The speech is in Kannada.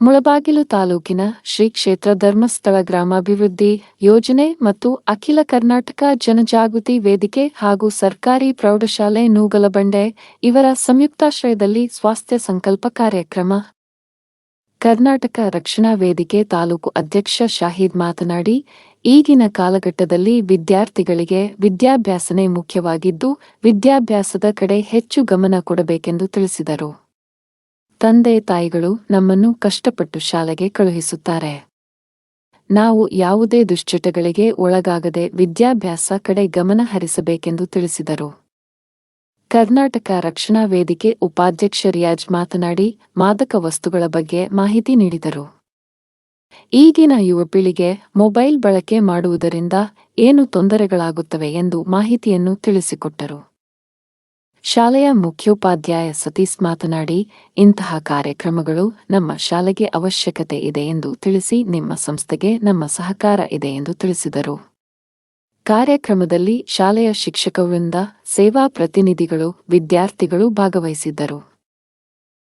ಮುಳಬಾಗಿಲು ತಾಲೂಕಿನ ಶ್ರೀ ಕ್ಷೇತ್ರ ಧರ್ಮಸ್ಥಳ ಗ್ರಾಮಾಭಿವೃದ್ಧಿ ಯೋಜನೆ ಮತ್ತು ಅಖಿಲ ಕರ್ನಾಟಕ ಜನಜಾಗೃತಿ ವೇದಿಕೆ ಹಾಗೂ ಸರ್ಕಾರಿ ಪ್ರೌಢಶಾಲೆ ನೂಗಲಬಂಡೆ ಇವರ ಸಂಯುಕ್ತಾಶ್ರಯದಲ್ಲಿ ಸ್ವಾಸ್ಥ್ಯ ಸಂಕಲ್ಪ ಕಾರ್ಯಕ್ರಮ. ಕರ್ನಾಟಕ ರಕ್ಷಣಾ ವೇದಿಕೆ ತಾಲೂಕು ಅಧ್ಯಕ್ಷ ಶಾಹೀದ್ ಮಾತನಾಡಿ, ಈಗಿನ ಕಾಲಘಟ್ಟದಲ್ಲಿ ವಿದ್ಯಾರ್ಥಿಗಳಿಗೆ ವಿದ್ಯಾಭ್ಯಾಸನೇ ಮುಖ್ಯವಾಗಿದ್ದು, ವಿದ್ಯಾಭ್ಯಾಸದ ಕಡೆ ಹೆಚ್ಚು ಗಮನ ಕೊಡಬೇಕೆಂದು ತಿಳಿಸಿದರು. ತಂದೆ ತಾಯಿಗಳು ನಮ್ಮನ್ನು ಕಷ್ಟಪಟ್ಟು ಶಾಲೆಗೆ ಕಳುಹಿಸುತ್ತಾರೆ. ನಾವು ಯಾವುದೇ ದುಶ್ಚಟಗಳಿಗೆ ಒಳಗಾಗದೆ ವಿದ್ಯಾಭ್ಯಾಸ ಕಡೆ ಗಮನ ಹರಿಸಬೇಕೆಂದು ತಿಳಿಸಿದರು. ಕರ್ನಾಟಕ ರಕ್ಷಣಾ ವೇದಿಕೆ ಉಪಾಧ್ಯಕ್ಷ ರಿಯಾಜ್ ಮಾತನಾಡಿ, ಮಾದಕ ವಸ್ತುಗಳ ಬಗ್ಗೆ ಮಾಹಿತಿ ನೀಡಿದರು. ಈಗಿನ ಯುವ ಪೀಳಿಗೆ ಮೊಬೈಲ್ ಬಳಕೆ ಮಾಡುವುದರಿಂದ ಏನು ತೊಂದರೆಗಳಾಗುತ್ತವೆ ಎಂದು ಮಾಹಿತಿಯನ್ನು ತಿಳಿಸಿಕೊಟ್ಟರು. ಶಾಲೆಯ ಮುಖ್ಯೋಪಾಧ್ಯಾಯ ಸತೀಶ್ ಮಾತನಾಡಿ, ಇಂತಹ ಕಾರ್ಯಕ್ರಮಗಳು ನಮ್ಮ ಶಾಲೆಗೆ ಅವಶ್ಯಕತೆ ಇದೆ ಎಂದು ತಿಳಿಸಿ, ನಿಮ್ಮ ಸಂಸ್ಥೆಗೆ ನಮ್ಮ ಸಹಕಾರ ಇದೆ ಎಂದು ತಿಳಿಸಿದರು. ಕಾರ್ಯಕ್ರಮದಲ್ಲಿ ಶಾಲೆಯ ಶಿಕ್ಷಕ ವೃಂದ, ಸೇವಾ ಪ್ರತಿನಿಧಿಗಳು, ವಿದ್ಯಾರ್ಥಿಗಳು ಭಾಗವಹಿಸಿದ್ದರು.